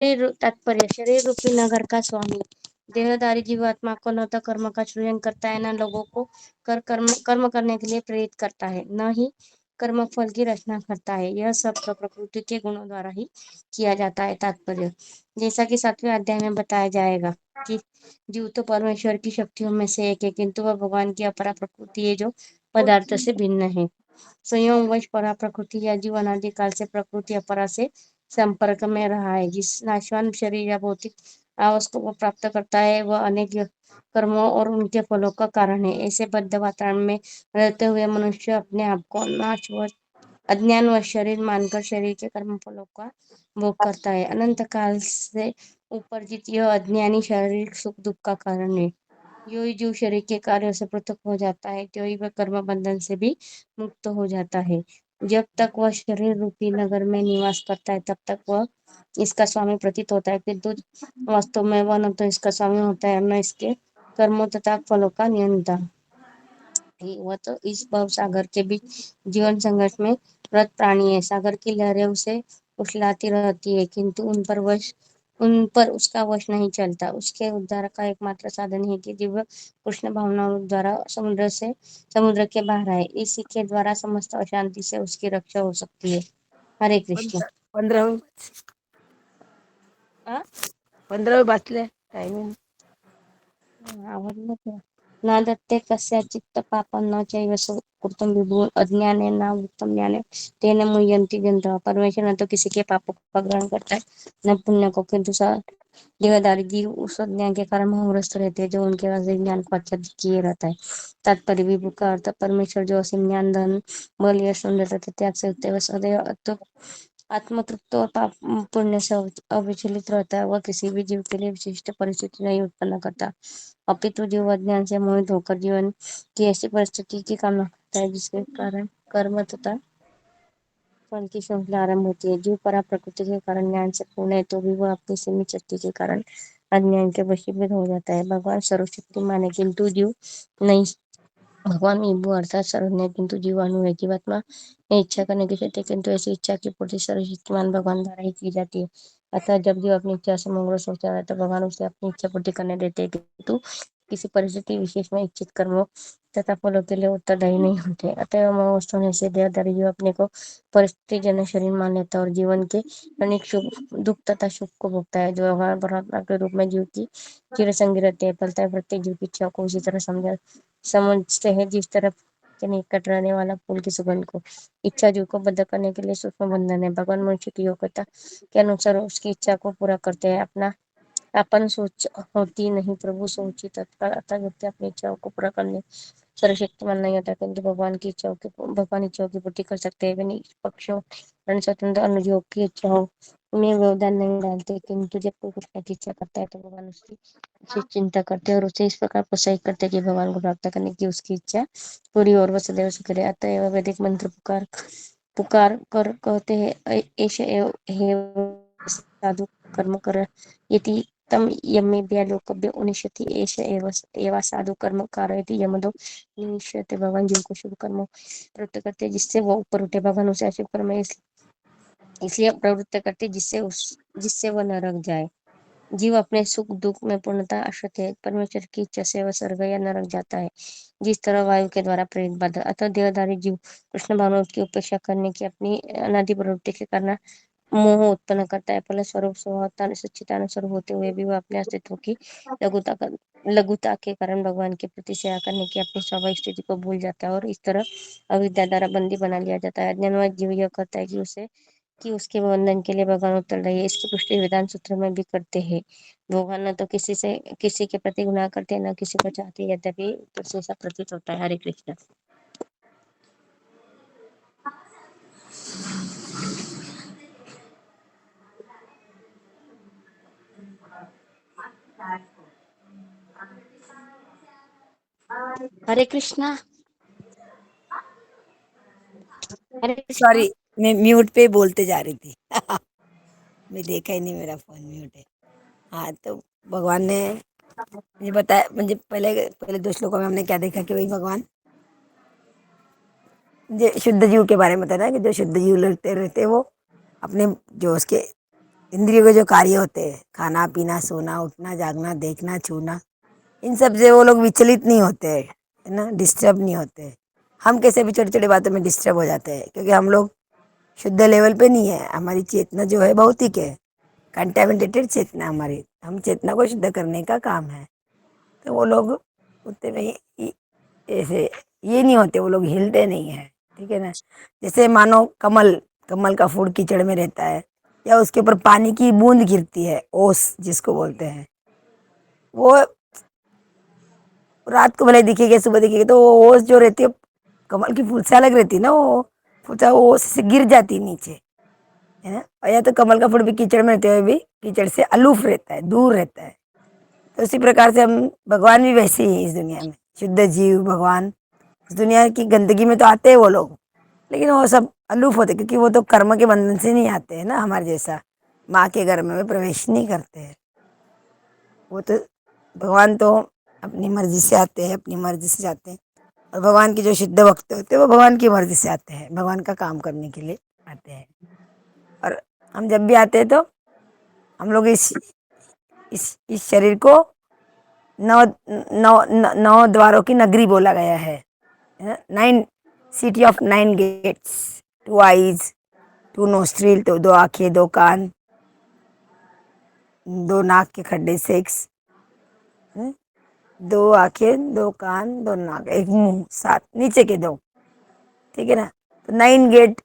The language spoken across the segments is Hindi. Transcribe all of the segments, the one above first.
तात्पर्य शरीर रूपी नगर का स्वामी देहधारी जीवात्मा को न तो कर्म का सृजन करता है, न लोगों को कर्म करने के लिए प्रेरित करता है, न ही कर्म फल की रचना करता है। यह सब तो प्रकृति के गुणों द्वारा ही किया जाता है। तात्पर्य जैसा कि 7वें अध्याय में बताया जाएगा कि जीव तो परमेश्वर की शक्तियों में से एक है, किंतु वह भगवान की अपरा प्रकृति है जो पदार्थ से भिन्न है। संयोगवश परा प्रकृति या जीव अनादिकाल से प्रकृति अपरा से संपर्क में रहा है। जिस नाशवान शरीर या भौतिक आवास को वो प्राप्त करता है, वह अनेक कर्मों और उनके फलों का कारण है। ऐसे बद्ध वातावरण में रहते हुए मनुष्य अपने आप को नाश व अज्ञान व शरीर मानकर शरीर के कर्म फलों का भोग करता है। अनंत काल से उपर्जित यह अज्ञानी शारीरिक सुख दुख का कारण है। जो ही जीव शरीर के कार्यों से पृथक हो जाता है, तो ही वह कर्म बंधन से भी मुक्त हो जाता है। जब तक वह शरीर रूपी नगर में निवास करता है, तब तक वह इसका स्वामी प्रतीत होता है, किंतु वास्तव में वह न तो इसका स्वामी होता है और न इसके कर्मों तथा फलों का नियंता। वह तो इस भव सागर के बीच जीवन संघर्ष में रत प्राणी है। सागर की लहरें उसे उछलाती रहती है, किंतु उन पर उसका वश नहीं चलता। उसके उद्धार का एकमात्र साधन है कि दिव्य कृष्ण भावनाओं द्वारा समुद्र के बाहर आए। इसी के द्वारा समस्त अशांति से उसकी रक्षा हो सकती है। हरे कृष्ण। 15 आ? 15 वाचले टायमिंग आवडलं का? न दत्ते कस्याचित् पापं न चैव सुकृतं विभुः अज्ञानेन वृत्तं ज्ञाने तेन मुह्यन्ति जन्तवः। परमेश्वर न तो किसी के पापों का ग्रहण करता है, न पुण्य को, किंतु देहधारी जीव उस अज्ञान के कारण मोहग्रस्त रहते हैं जो उनके वास्तविक ज्ञान को आच्छादित किए रहता है। तात्पर्य विभु का अर्थ परमेश्वर जो असीम ज्ञान धन बल यश सुंदरता तथा त्याग से युक्त है, वह सदैव आत्मतृप्त और पाप पुण्य से अविचलित रहता है। वह किसी भी जीव के लिए विशिष्ट परिस्थिति नहीं उत्पन्न करता, अपितु जीव अज्ञान से मोहित होकर जीवन की ऐसी परिस्थिति की कामना करता है जिसके कारण कर्म तथा फल की श्रृंखला आरंभ होती है। जीव परा प्रकृति के कारण ज्ञान से पूर्ण है, तो भी वह अपनी सीमित शक्ति के कारण अज्ञान के वशीभूत हो जाता है। भगवान सर्वशक्तिमान है, किंतु जीव नहीं। भगवान विभु अर्थात सर्वज्ञ है, किंतु जीवाणु है। जीवात्मा में इच्छा करने की शक्ति, किंतु ऐसी इच्छा की पूर्ति सर्वशक्तिमान भगवान द्वारा ही की जाती है। अतः जब जीव अपनी इच्छा से मोहग्रस्त होता है, तो भगवान उसे अपनी इच्छा पूर्ति करने देते हैं, किंतु किसी परिस्थिति विशेष में इच्छित कर्मों तथा फलों के लिए उत्तरदायी नहीं होते। अतः मोहग्रस्त होने से देहधारी जीव अपने को परिस्थिति जन्य शरीर मान लेता है और जीवन के अनेक दुख तथा सुख को भोगता है। जो भगवान परमात्मा के रूप में जीव की चिरसंगी रहते हैं, फलता है प्रत्येक जीव की इच्छा को उसी तरह समझते हैं जिस तरह के निकट रहने वाला फूल की सुगंध को। इच्छा जीव को बद्ध करने के लिए सूक्ष्म बंधन है। भगवान मनुष्य की योग्यता के अनुसार उसकी इच्छा को पूरा करते हैं। अपन सोच होती नहीं, प्रभु सोची तत्काल। अतः व्यक्ति अपनी इच्छाओं को पूरा करने सर्वशक्तिमान नहीं होता, किंतु भगवान इच्छाओं की पूर्ति कर सकते हैं। वे निष्पक्षों स्वतंत्र अनुयोग की इच्छाओं में व्यवधान नहीं डालते, किंतु जब कोई कृष्ण की इच्छा करता है तो भगवान उसकी चिंता करते हैं और उसे इस प्रकार प्रोत्साहित करते हैं कि भगवान को प्राप्त करने की उसकी इच्छा पूरी और वह सदैव सुखी रहे। अतएव वैदिक मंत्र पुकार पुकार कर कहते हैं, एष एव हे साधु कर्म कर यति तम यमेभ्य लोकभ्य उनिष्यति एष एवा साधु कर्म कारयति यमदो निष्यते। भगवान जीव को शुभ कर्म प्रवृत्त करते हैं जिससे वो ऊपर उठे। भगवान उसे अशुभ कर्म इसलिए प्रवृत्त करते जिससे वह नरक जाए। जीव अपने सुख दुख में पूर्णतः आश्रित है। परमेश्वर की इच्छा से वह स्वर्ग या नरक जाता है, जिस तरह वायु के द्वारा प्रेरित बादल। अतः देहधारी जीव कृष्ण भावना की उपेक्षा करने की अपनी अनादि प्रवृत्ति के कारण मोह उत्पन्न करता है। फल स्वरूप स्वभावता सच्चिदानुसार होते हुए भी वह अपने अस्तित्व की लघुता के कारण भगवान के प्रति सेवा करने की अपनी स्वाभाविक स्थिति को भूल जाता है और इस तरह अविद्या द्वारा बंदी बना लिया जाता है। अज्ञानवान जीव यह करता है कि उसके बंधन के लिए भगवान उत्तर रही है। इसकी पुष्टि वेदांत सूत्र में भी करते हैं। भगवान न तो किसी के प्रति गुनाह करते, न किसी को चाहते, यद्यपि उत्तर से ऐसा प्रतीत होता है। हरे कृष्ण। हरे कृष्णा। हरे कृष्णा। सॉरी, मैं म्यूट पे बोलते जा रही थी। मैं देखा ही नहीं, मेरा फोन म्यूट है। हाँ, तो भगवान ने मुझे बताया, मुझे पहले पहले 2 श्लोकों में हमने क्या देखा कि वही भगवान जो शुद्ध जीव के बारे में बताया कि जो शुद्ध जीव लगते रहते वो अपने जो उसके इंद्रियों के जो कार्य होते हैं, खाना पीना सोना उठना जागना देखना छूना, इन सब से वो लोग विचलित नहीं होते हैं, है ना, डिस्टर्ब नहीं होते। हम कैसे भी छोटी छोटी बातों में डिस्टर्ब हो जाते हैं, क्योंकि हम लोग शुद्ध लेवल पे नहीं है। हमारी चेतना जो है भौतिक है, कंटेमिनेटेड चेतना हमारी। हम चेतना को शुद्ध करने का काम है। तो वो लोग उतने में ऐसे ये नहीं होते, वो लोग हिलते नहीं है, ठीक है ना। जैसे मानो कमल, कमल का फूल कीचड़ में रहता है, या उसके ऊपर पानी की बूंद गिरती है, ओस जिसको बोलते हैं, वो रात को भले दिखेगी सुबह दिखेगी, तो वो ओस जो रहती है कमल की फूल से अलग रहती है ना, वो फूल वो ओस से गिर जाती है नीचे, है ना। और या तो कमल का फूल भी कीचड़ में रहते हुए भी कीचड़ से अलूफ रहता है, दूर रहता है। तो उसी प्रकार से हम भगवान भी वैसे ही है इस दुनिया में, शुद्ध जीव भगवान इस दुनिया की गंदगी में तो आते हैं वो लोग, लेकिन वो सब अलूफ होते, क्योंकि वो तो कर्म के बंधन से नहीं आते हैं ना, हमारे जैसा माँ के घर में प्रवेश नहीं करते हैं। वो तो भगवान तो अपनी मर्जी से आते हैं, अपनी मर्जी से जाते हैं। और भगवान के जो शुद्ध भक्त होते हैं वो भगवान की मर्जी से आते हैं, भगवान का काम करने के लिए आते हैं। और हम जब भी आते हैं तो हम लोग इस शरीर को नौ नौ नौ द्वारों की नगरी बोला गया है, 9 city of 9 gates, 2 eyes, 2 nostril, तो 2 आंखें 2 कान, 2 नाक के खड्डे 6, 2 आंखें 2 कान 2 नाक 1 मुंह 7 नीचे के 2, ठीक है ना। तो 9 गेट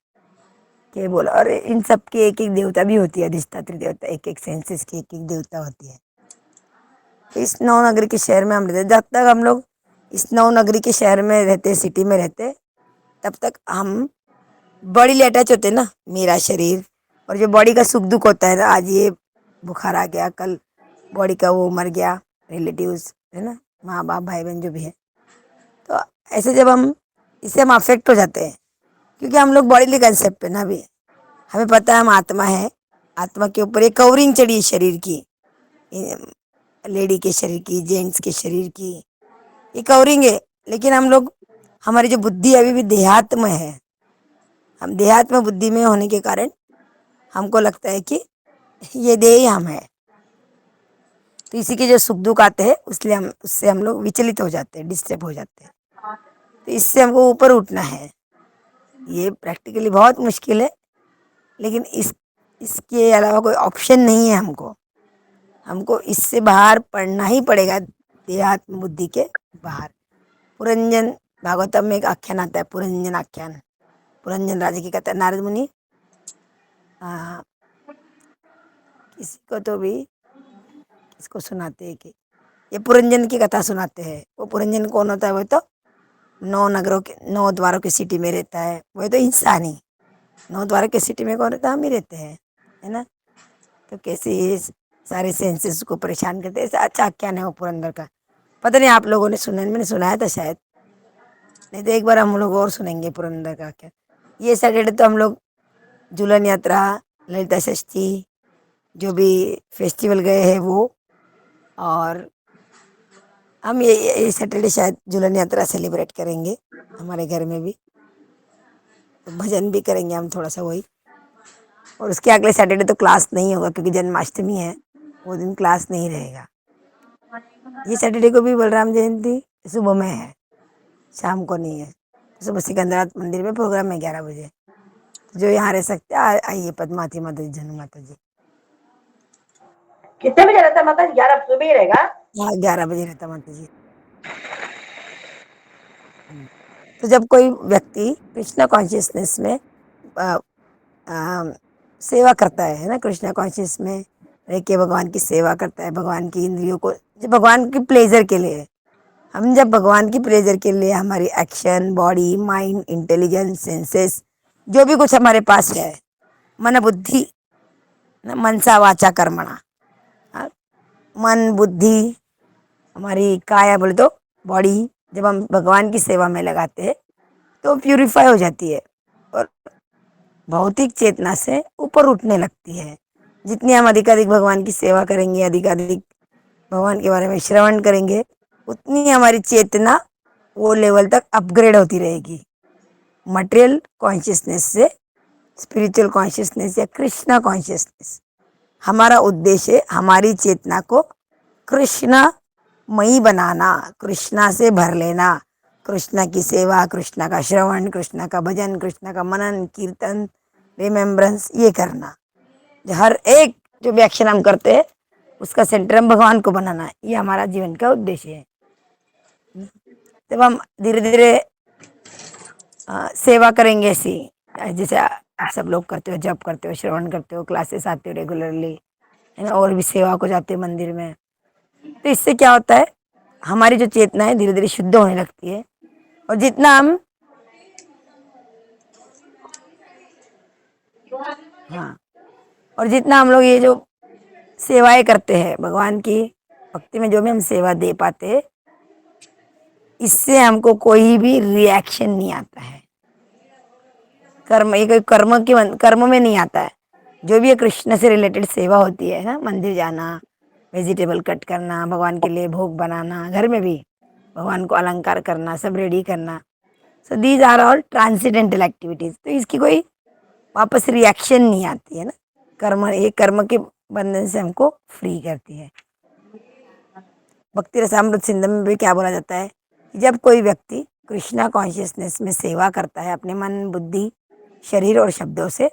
के बोला। और इन सब की एक एक देवता भी होती है, अधिष्ठात्री देवता, एक एक सेंसेस की एक एक देवता होती है। तो इस नौ नगरी के शहर में हम रहते, जब तक हम लोग इस नौ नगरी के शहर में रहते, सिटी में रहते, तब तक हम बॉडी ले अटैच होते ना, मेरा शरीर। और जो बॉडी का सुख दुख होता है ना, आज ये बुखार आ गया, कल बॉडी का वो मर गया, रिलेटिव्स है ना, माँ बाप भाई बहन जो भी है, तो ऐसे जब हम इससे हम अफेक्ट हो जाते हैं, क्योंकि हम लोग बॉडी कंसेप्ट पे ना भी, हमें पता है हम आत्मा है, आत्मा के ऊपर एक कवरिंग चढ़ी है शरीर की, लेडी के शरीर की, जेंट्स के शरीर की, ये कवरिंग है। लेकिन हम लोग, हमारी जो बुद्धि अभी भी देहात में है, हम देहात में बुद्धि में होने के कारण हमको लगता है कि ये देह ही हम है। तो इसी के जो सुख दुख आते हैं, उसलिए हम उससे हम लोग विचलित हो जाते हैं, डिस्टर्ब हो जाते हैं। तो इससे हमको ऊपर उठना है। ये प्रैक्टिकली बहुत मुश्किल है, लेकिन इसके अलावा कोई ऑप्शन नहीं है हमको। हमको इससे बाहर पढ़ना ही पड़ेगा, देहात्म बुद्धि के बाहर। पुरंजन भागवतम में एक आख्यान आता है, पुरंजन आख्यान। पुरंजन राजा की कहता है, नारद मुनि किसी को तो भी किसको सुनाते हैं कि ये पुरंजन की कथा सुनाते हैं। वो पुरंजन कौन होता है? वो तो 9 नगरों के 9 द्वारों की सिटी में रहता है, वो तो इंसान ही। 9 द्वारों की सिटी में कौन रहता है? हम ही रहते हैं, है ना। तो कैसे ये सारे सेंसेस को परेशान करते हैं, ऐसा अच्छा आख्यान है वो पुरंदर का। पता नहीं आप लोगों ने सुना, मैंने सुनाया था शायद, नहीं तो एक बार हम लोग और सुनेंगे पुरंदर का आख्यान। ये सैटरडे तो हम लोग झूलन यात्रा, ललिता षष्ठी, जो भी फेस्टिवल गए हैं वो, और हम ये सैटरडे शायद झूलन यात्रा सेलिब्रेट करेंगे हमारे घर में भी। तो भजन भी करेंगे हम थोड़ा सा वही। और उसके अगले सैटरडे तो क्लास नहीं होगा, क्योंकि जन्माष्टमी है, वो दिन क्लास नहीं रहेगा। ये सैटरडे को भी बलराम जयंती सुबह में है, शाम को नहीं है। तो सुबह सिकंदराबाद मंदिर में प्रोग्राम है 11 बजे। जो यहाँ रह सकते हैं आइए, पद्मावती माता जी, जन्म माता जी। कितने बजे रहता है माता जी? 11 सुबह ही रहेगा? हाँ, 11 बजे रहता माता जी। तो जब कोई व्यक्ति कृष्ण कॉन्शियसनेस में आ, आ, सेवा करता है ना, कृष्ण कॉन्शियस में रह के भगवान की सेवा करता है, भगवान की इंद्रियों को, जब भगवान की प्लेजर के लिए, हम जब भगवान की प्लेजर के लिए हमारी action, body, mind, intelligence, senses, जो भी कुछ हमारे पास है, मन बुद्धि, मनसा वाचा कर्मणा, हाँ, मन बुद्धि हमारी काया बोले तो बॉडी, जब हम भगवान की सेवा में लगाते हैं तो प्यूरिफाई हो जाती है और भौतिक चेतना से ऊपर उठने लगती है। जितनी हम अधिकाधिक भगवान की सेवा करेंगे, अधिकाधिक भगवान के बारे में श्रवण करेंगे, उतनी हमारी चेतना वो लेवल तक अपग्रेड होती रहेगी। मटेरियल कॉन्शियसनेस से स्पिरिचुअल कॉन्शियसनेस या कृष्णा कॉन्शियसनेस, हमारा उद्देश्य हमारी चेतना को कृष्णमयी बनाना, कृष्णा से भर लेना, कृष्ण की सेवा, कृष्ण का श्रवण, कृष्ण का भजन, कृष्ण का मनन कीर्तन, रिमेम्बरेंस, ये करना। हर एक जो भी एक्शन हम करते हैं उसका सेंटर हम भगवान को बनाना, ये हमारा जीवन का उद्देश्य है। जब हम धीरे धीरे सेवा करेंगे ऐसी, जैसे आप सब लोग करते हो, जप करते हो, श्रवण करते हो, क्लासेस आते हो रेगुलरली, है ना, और भी सेवा को जाते हो मंदिर में, तो इससे क्या होता है, हमारी जो चेतना है धीरे धीरे शुद्ध होने लगती है। और जितना हम हाँ और जितना हम लोग ये जो सेवाएं करते हैं भगवान की भक्ति में, जो भी हम सेवा दे पाते हैं, इससे हमको कोई भी रिएक्शन नहीं आता है। कर्म, ये कोई कर्म में नहीं आता है। जो भी ये कृष्ण से रिलेटेड सेवा होती है ना, मंदिर जाना, वेजिटेबल कट करना, भगवान के लिए भोग बनाना, घर में भी भगवान को अलंकार करना, सब रेडी करना, so these are all transcendental activities. तो इसकी कोई वापस रिएक्शन नहीं आती है ना। कर्म, ये कर्म के बंधन से हमको फ्री करती है। भक्ति रसामृत सिंधु में भी क्या बोला जाता है कि जब कोई व्यक्ति कृष्णा कॉन्शियसनेस में सेवा करता है अपने मन, बुद्धि, शरीर और शब्दों से,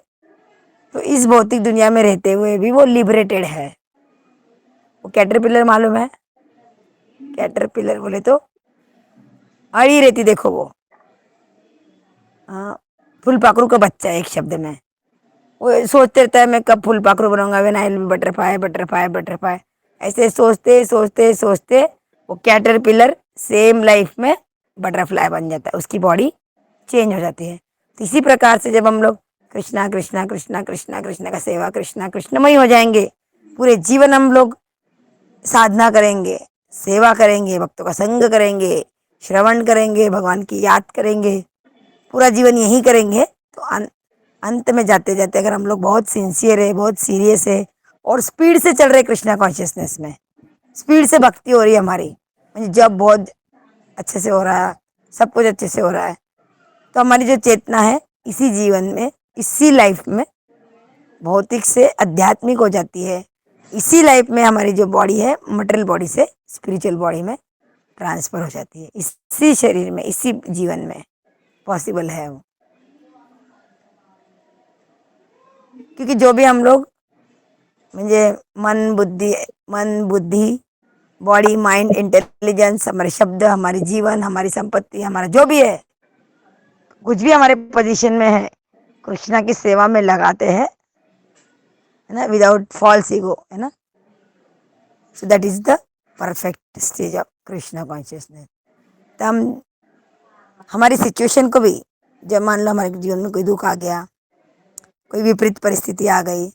तो इस भौतिक दुनिया में रहते हुए भी वो लिबरेटेड है। वो कैटरपिलर मालूम है? कैटरपिलर बोले तो अड़ी रहती, देखो वो फूलपाखरू का बच्चा है, एक शब्द में वो सोचते रहता है मैं कब फूलपाखरू बनूंगा, when I will be butterfly butterfly butterfly. ऐसे सोचते सोचते सोचते वो कैटरपिलर सेम लाइफ में बटरफ्लाई बन जाता है, उसकी बॉडी चेंज हो जाती है। तो इसी प्रकार से जब हम लोग कृष्णा कृष्णा कृष्णा कृष्णा कृष्णा का सेवा, कृष्णा कृष्णमय हो जाएंगे, पूरे जीवन हम लोग साधना करेंगे, सेवा करेंगे, भक्तों का संग करेंगे, श्रवण करेंगे, भगवान की याद करेंगे, पूरा जीवन यही करेंगे, तो अंत में जाते जाते अगर हम लोग बहुत सिंसियर है, बहुत सीरियस है और स्पीड से चल रहे कृष्णा कॉन्शियसनेस में, स्पीड से भक्ति हो रही है हमारी, जब बहुत अच्छे से हो रहा है, सब कुछ अच्छे से हो रहा है, तो हमारी जो चेतना है इसी जीवन में, इसी लाइफ में भौतिक से आध्यात्मिक हो जाती है। इसी लाइफ में हमारी जो बॉडी है मटेरियल बॉडी से स्पिरिचुअल बॉडी में ट्रांसफर हो जाती है। इसी शरीर में, इसी जीवन में पॉसिबल है वो। क्योंकि जो भी हम लोग म्हणजे मन बुद्धि बॉडी, माइंड, इंटेलिजेंस, हमारे शब्द, हमारे जीवन, हमारी संपत्ति, हमारा जो भी है, कुछ भी हमारे पोजीशन में है, कृष्णा की सेवा में लगाते हैं, है ना, विदाउट फॉल्स ईगो, है ना। So that is the perfect stage of Krishna consciousness. तो हम हमारी सिचुएशन को भी, जब मान लो हमारे जीवन में कोई दुख आ गया, कोई विपरीत परिस्थिति आ गई,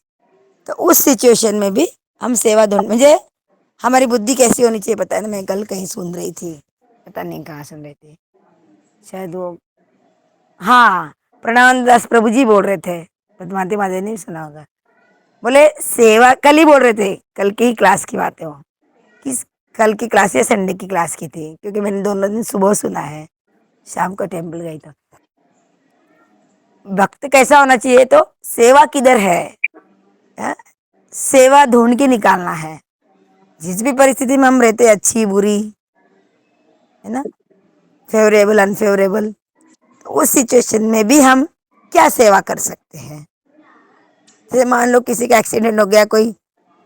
तो उस सिचुएशन में भी हम सेवा ढूंढ, मुझे हमारी बुद्धि कैसी होनी चाहिए पता है ना। मैं कल कहीं सुन रही थी, पता नहीं कहाँ सुन रही थी, शायद वो, हाँ, प्रणवानंद दास प्रभु जी बोल रहे थे, पद्मावती माता ने सुना होगा। बोले सेवा, कल ही बोल रहे थे, कल की ही क्लास की बात है वो, कि कल की क्लास या संडे की क्लास की थी, क्योंकि मैंने दोनों दिन सुबह सुना है, शाम को टेम्पल गई। तो भक्त कैसा होना चाहिए, तो सेवा किधर है, सेवा ढूंढ के निकालना है। जिस भी परिस्थिति में हम रहते, अच्छी बुरी, है ना, फेवरेबल अनफेवरेबल, तो उस सिचुएशन में भी हम क्या सेवा कर सकते हैं। जैसे मान लो किसी का एक्सीडेंट हो गया, कोई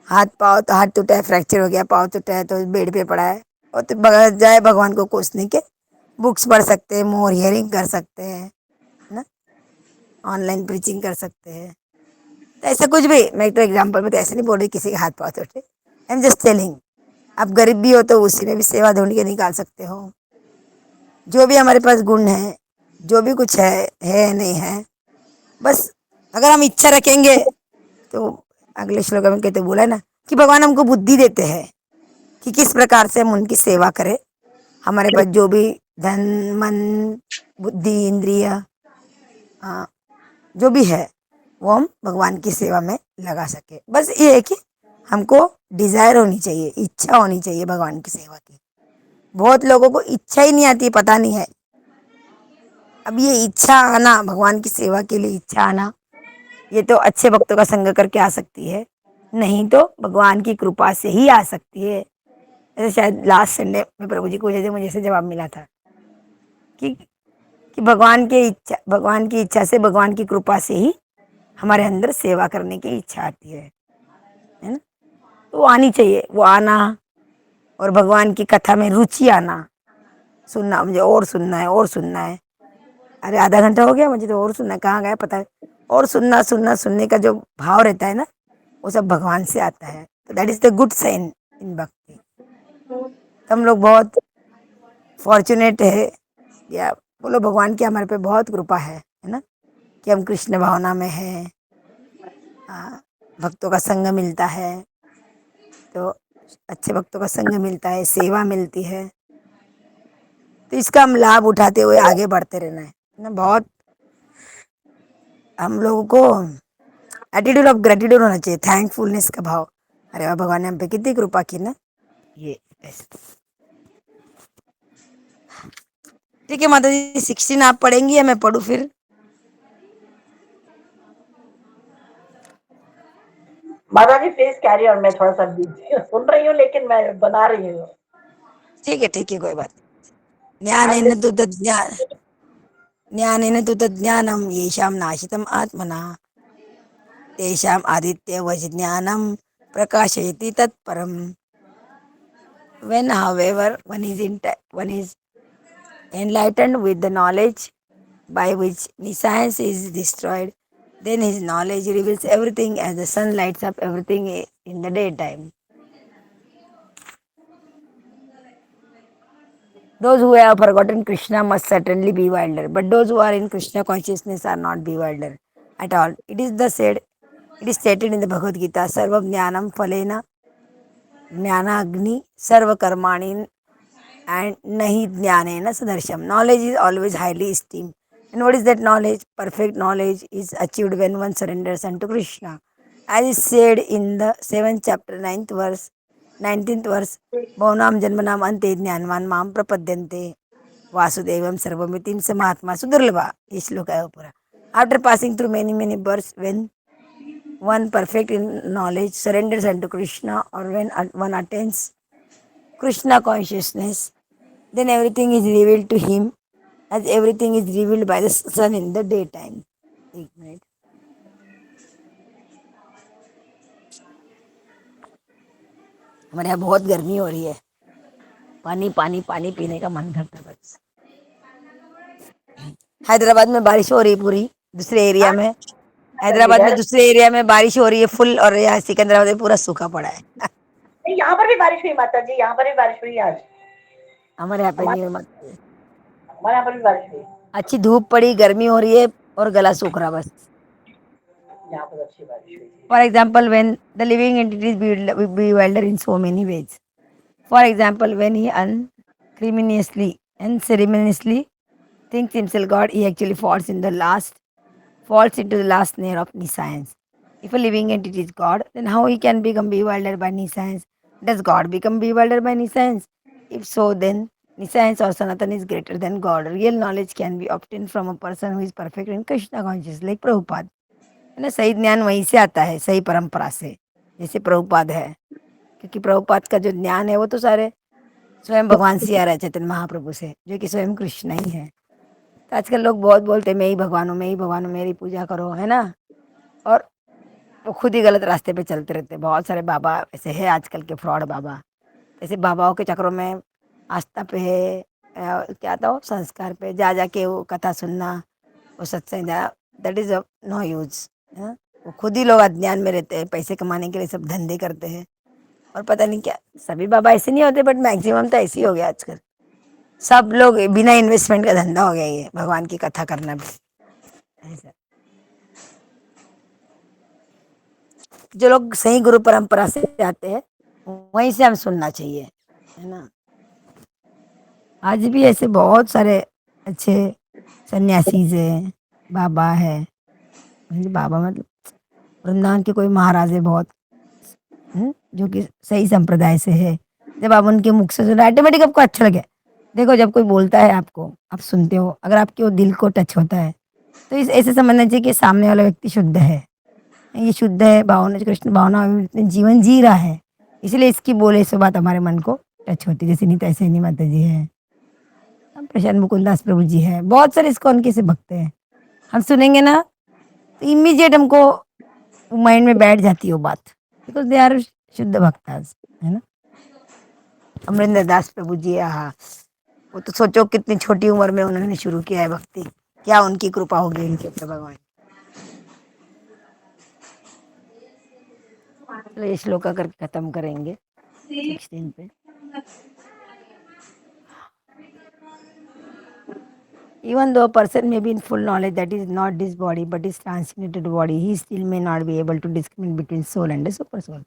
हाथ पाँव, तो हाथ टूटा है, फ्रैक्चर हो गया, पाँव टूटा है, तो बेड पे पड़ा है, और तो जाए भगवान को कोसने के, बुक्स पढ़ सकते हैं, मोर हियरिंग कर सकते हैं ना, ऑनलाइन प्रीचिंग कर सकते हैं। तो ऐसा कुछ भी, मैं तो एग्जांपल में तो ऐसे नहीं बोल रही किसी के हाथ पाँव टूटे, आई एम जस्ट टेलिंग। आप गरीब भी हो तो उसी में भी सेवा ढूंढ के निकाल सकते हो। जो भी हमारे पास गुण है, जो भी कुछ है नहीं है, बस अगर हम इच्छा रखेंगे, तो अगले श्लोक में कहते बोला है ना कि भगवान हमको बुद्धि देते हैं कि किस प्रकार से हम उनकी सेवा करें। हमारे पास जो भी धन, मन, बुद्धि, इंद्रिय, जो भी है, वो हम भगवान की सेवा में लगा सके। बस ये है कि हमको डिजायर होनी चाहिए, इच्छा होनी चाहिए भगवान की सेवा की। बहुत लोगों को इच्छा ही नहीं आती, पता नहीं है। अब ये इच्छा आना, भगवान की सेवा के लिए इच्छा आना, ये तो अच्छे भक्तों का संग करके आ सकती है। नहीं तो भगवान की कृपा से ही आ सकती है। ऐसे शायद लास्ट संडे में प्रभु जी को मुझे ऐसे जवाब मिला था कि भगवान की इच्छा से, भगवान की कृपा से ही हमारे अंदर सेवा करने की इच्छा आती है ना। तो वो आनी चाहिए, वो आना और भगवान की कथा में रुचि आना, सुनना, मुझे और सुनना है और सुनना है। अरे आधा घंटा हो गया, मुझे तो और सुनना है, कहाँ गया पता है। और सुनना सुनना सुनने का जो भाव रहता है ना, वो सब भगवान से आता है। तो that is the good sign in bhakti. तो हम लोग बहुत फॉर्चुनेट है, या बोलो भगवान की हमारे पे बहुत कृपा है ना, कि हम कृष्ण भावना में है। भक्तों का संग मिलता है, तो अच्छे भक्तों का संग मिलता है, सेवा मिलती है, तो इसका हम लाभ उठाते हुए आगे बढ़ते रहना है ना। बहुत हम लोगों को एटीट्यूड ऑफ ग्रेटिट्यूड होना चाहिए, थैंकफुलनेस का भाव। अरे वाह, भगवान ने हम पे कितनी कृपा की ना। ये ठीक है माता जी, 16 आप पढ़ेंगी या मैं पढ़ू फिर? माता जी प्लीज कैरी ऑन, मैं थोड़ा सा बिजी सुन रही हूँ लेकिन मैं बना रही हूँ। ठीक है, कोई बात नहीं। ज्ञानेन तु तज्ज्ञानम येषां नाशितम आत्मना तेषाम आदित्यवच ज्ञानम प्रकाशयति तत्परम। When however one is enlightened with the knowledge by which science is destroyed, then his knowledge reveals everything as the sun lights up everything in the daytime. Those who have forgotten Krishna must certainly be bewildered, but those who are in Krishna consciousness are not bewildered at all. It is stated in the Bhagavad Gita, Sarva Jnanam Phalena Jnanagni Sarva Karmani and Nahi Jnanena Sadarsham. Knowledge is always highly esteemed. And what is that knowledge? Perfect knowledge is achieved when one surrenders unto Krishna. As is said in the 7th chapter, 19th verse, Bhavanam Janmanam Ante Jnanvan Mam Prapadyante Vasudevam Sarvamitim Samahatma Sudurlabha. ये श्लोक है वो पूरा. After passing through many births, when one perfect in knowledge surrenders unto Krishna, or when one attains Krishna consciousness, then everything is revealed to him as everything is revealed by the sun in the daytime. एक मिनट. हमारे यहाँ बहुत गर्मी हो रही है, पानी पानी पानी पीने का मन करता है बस. हैदराबाद में बारिश हो रही है पूरी, दूसरे एरिया में हैदराबाद में दूसरे एरिया में बारिश हो रही है फुल, और यहाँ सिकंदराबाद में पूरा सूखा पड़ा है. यहाँ पर भी बारिश हुई माता जी, यहाँ पर भी बारिश हुई आज. हमारे यहाँ पे नहीं हुई, हमारे यहाँ पर भी बारिश हुई. अच्छी धूप पड़ी, गर्मी हो रही है और गला सूख रहा बस. यहाँ पर अच्छी बारिश हुई. For example, when the living entities bewildered in so many ways. For example, when he unceremoniously and ceremoniously thinks himself God, he actually falls into the last snare of nescience. If a living entity is God, then how he can become bewildered by nescience? Does God become bewildered by nescience? If so, then nescience or Sanatan is greater than God. Real knowledge can be obtained from a person who is perfect in Krishna consciousness, like Prabhupada. है ना, सही ज्ञान वहीं से आता है, सही परंपरा से, जैसे प्रभुपाद है. क्योंकि प्रभुपाद का जो ज्ञान है वो तो सारे स्वयं भगवान से आ रहा है, चैतन्य महाप्रभु से, जो कि स्वयं कृष्ण ही है. तो आजकल लोग बहुत बोलते हैं मैं ही भगवान हूँ, मेरी पूजा करो, है ना, और वो खुद ही गलत रास्ते पे चलते रहते हैं. बहुत सारे बाबा ऐसे है आजकल के फ्रॉड बाबा. ऐसे बाबाओं के चक्रों में आस्था पे है, क्या था वो, संस्कार पे जा जाके वो कथा सुनना, वो सत्संग, that is of no use. वो खुद ही लोग अज्ञान में रहते हैं, पैसे कमाने के लिए सब धंधे करते हैं, और पता नहीं क्या. सभी बाबा ऐसे नहीं होते, बट मैक्सिमम तो ऐसे ही हो गया आजकल. सब लोग बिना इन्वेस्टमेंट का धंधा हो गया ये भगवान की कथा करना भी. ऐसा जो लोग सही गुरु परंपरा से आते हैं वहीं से हम सुनना चाहिए, है ना. आज भी ऐसे बहुत सारे अच्छे सन्यासी है, बाबा है, बाबा मतलब वृंदावन के कोई महाराज है बहुत, जो कि सही संप्रदाय से है. जब आप उनके मुख से सुना, ऑटोमेटिक आपको अच्छा लगे. देखो, जब कोई बोलता है आपको, आप सुनते हो, अगर आपके वो दिल को टच होता है, तो इस ऐसे समझना चाहिए कि सामने वाला व्यक्ति शुद्ध है ये शुद्ध है भावना, कृष्ण भावना में जीवन जी रहा है, इसलिए इसकी बोले सो बात हमारे मन को टच होती है। जैसे नीता ऐसे माता जी है, प्रशांत मुकुंदास प्रभु जी है, बहुत सारे इस्कॉन के से भक्त हैं। हम सुनेंगे ना तो इमीडिएट हमको माइंड में बैठ जाती है वो बात, बिकॉज दे आर शुद्ध भक्तास, है ना। अमरिंदर दास प्रभु जी, हाँ, वो तो सोचो कितनी छोटी उम्र में उन्होंने शुरू किया है भक्ति, क्या उनकी कृपा होगी इनके ऊपर भगवान। चलो ये श्लोका करके खत्म करेंगे 16 पे। Even though a person may be in full knowledge that is not this body but is transcendental body, he still may not be able to discriminate between soul and the super soul.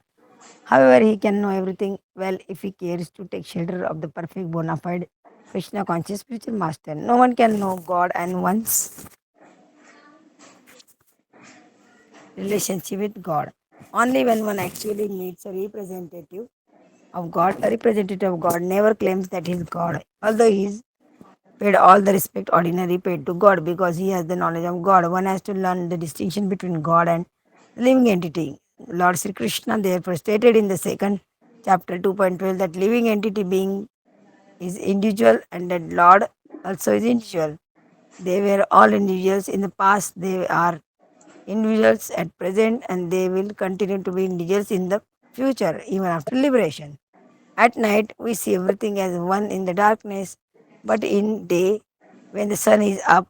However, he can know everything well if he cares to take shelter of the perfect bona fide Krishna conscious spiritual master. No one can know God and one's relationship with God. Only when one actually meets a representative of God, a representative of God never claims that he is God, although he is paid all the respect ordinarily paid to God because he has the knowledge of God. One has to learn the distinction between God and the living entity. Lord Sri Krishna therefore stated in the second chapter 2.12 that living entity being is individual and that Lord also is individual. They were all individuals in the past, they are individuals at present, and they will continue to be individuals in the future, even after liberation. At night, we see everything as one in the darkness, but in day, when the sun is up,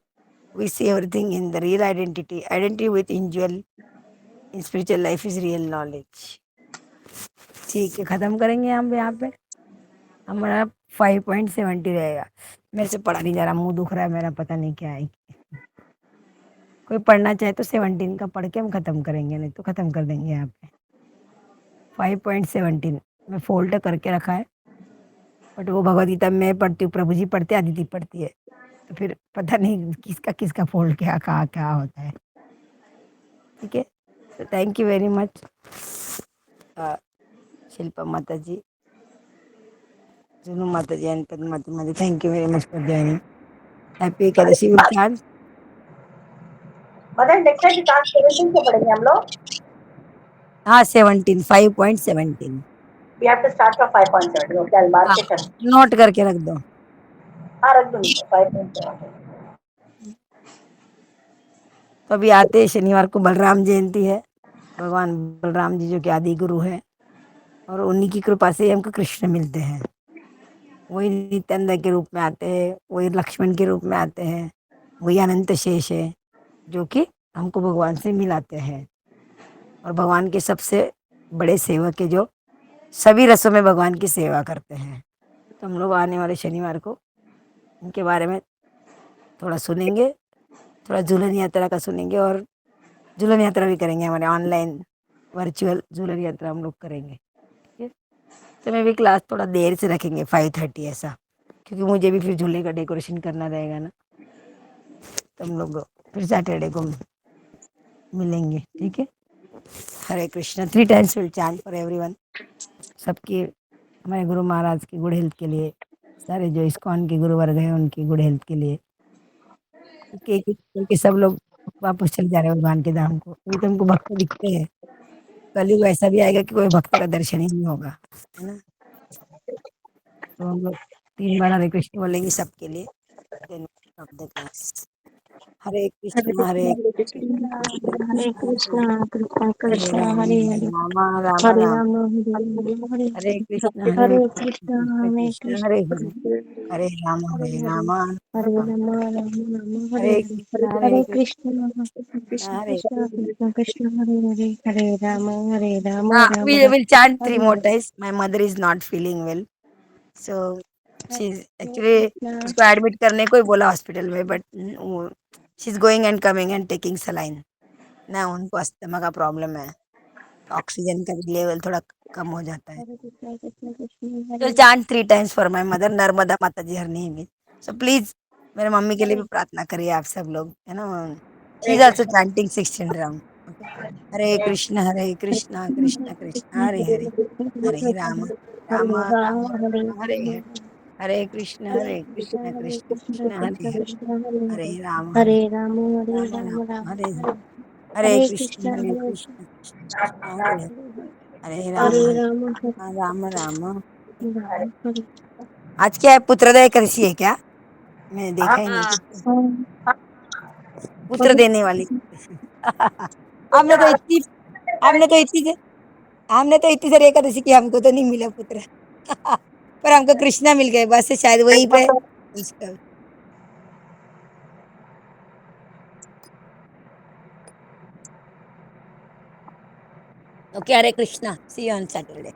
we see everything in the real identity. Identity with individual in spiritual life is real knowledge. ठीक है, खत्म करेंगे हम यहाँ पे। हमारा 5.70 रहेगा। मेरे से पढ़ा नहीं जा रहा, मुंह दुख रहा है मेरा, पता नहीं क्या है। कोई पढ़ना चाहे तो 17 का पढ़ के हम खत्म करेंगे, नहीं तो खत्म कर देंगे यहाँ पे। 5.17 मैं फोल्ड करके रखा है, बट वो भगवद गीता में पढ़ती हूँ, प्रभु जी पढ़ते, आदिति पढ़ती है, तो फिर पता नहीं किसका किसका फोल्ड क्या कहाँ क्या होता है। ठीक है, तो thank you very much Shilpa माता जी, जुनू माता जी एंड पद्मावती माता ji, thank you very much for joining. Happy Ekadashi with charge. Mother next time class 17 से पढ़ेंगे हम लोग। हाँ 17, 5.17 we have to start from 5.7। Okay, I mark it. Note करके रख दो। हाँ, रख दूंगी 5.7। तो अभी आते हैं शनिवार को बलराम जयंती है, भगवान बलराम जी जो कि आदि गुरु है, और उन्हीं की कृपा से हमको कृष्ण मिलते हैं। वही नित्यानंद के रूप में आते हैं, वही लक्ष्मण के रूप में आते हैं, वही अनंत शेष है जो कि हमको भगवान से मिलाते हैं। और भगवान के सबसे बड़े सेवक है जो सभी रसों में भगवान की सेवा करते हैं। तो हम लोग आने वाले शनिवार को इनके बारे में थोड़ा सुनेंगे, थोड़ा झूलन यात्रा का सुनेंगे, और झूलन यात्रा भी करेंगे, हमारे ऑनलाइन वर्चुअल झूलन यात्रा हम लोग करेंगे। ठीक है, तो मैं भी क्लास थोड़ा देर से रखेंगे 5:30 ऐसा, क्योंकि मुझे भी फिर झूले का डेकोरेशन करना रहेगा ना। तो हम लोग फिर सैटरडे को मिलेंगे। ठीक है, Hare Krishna. 3 times will chant for everyone. सबकी, हमारे गुरु महाराज की गुड हेल्थ के लिए, सारे जो इस्कॉन के गुरु वर्ग हैं उनकी गुड हेल्थ के लिए, क्योंकि सब लोग वापस चले जा रहे हैं भगवान के धाम को। अभी तो हमको भक्त दिखते हैं, कलयुग ऐसा भी आएगा कि कोई भक्त का दर्शन ही नहीं होगा, है ना। तो हम लोग 3 बार हरे कृष्ण बोलेंगे सबके लिए। Then stop the class. Hare Hare Krishna Hare Krishna Krishna Krishna Hare Krishna Krishna Krishna Hare Krishna Ram Hare Hare, Ram Hare Ram. Ram Hare Ram Hare Hare Krishna Hare, Hare Hare Krishna Krishna Krishna Hare Krishna Krishna Hare Hare, Hare Hare Ram Hare, Hare Ram. Ram Ram Ram Hare Hare Hare, Krishna Hare Krishna Krishna Krishna Hare. Krishna Krishna Krishna Hare Hare, Hare Ram Ram We Ram will chant 3 Hare more Hare. times. My mother is not feeling well, so she's Hare actually, Krishna उसको एडमिट करने को ही बोला हॉस्पिटल में, but she is going and coming and taking saline ना। उनको अस्थमा का प्रॉब्लम है, ऑक्सीजन का लेवल थोड़ा कम हो जाता है। हरे Krishna Krishna Krishna So Hare chant 3 times for my mother, Narmada माता जी हर नेम है। सो प्लीज मेरे मम्मी के लिए भी हरे प्रार्थना करिए आप सब लोग, है ना। She Hare is also Krishna. Chanting 16 round. Okay, Hare Krishna Krishna Krishna Hare Hare, Hare Ram Ram Ram Hare Hare, Hare Krishna Krishna Krishna Hare Hare, Hare Ram Hare Ram Hare Ram Ram Ram Ram Hare Hare. Hare Hare Krishna Hare Krishna Krishna Hare Hare Hare Ram Ram Ram. Ram Hare आज क्या है, पुत्रदा एकादशी है क्या? मैंने देखा ही नहीं कुछ। राम। पुत्र देने वाली। हमने तो इतनी हमने तो इतनी हमने तो इतनी सारी एकादशी की, हमको तो नहीं मिला पुत्र। पर हमको कृष्णा मिल गए, बस शायद वहीं पे उसका। Okay, Hare Krishna, see you on Saturday.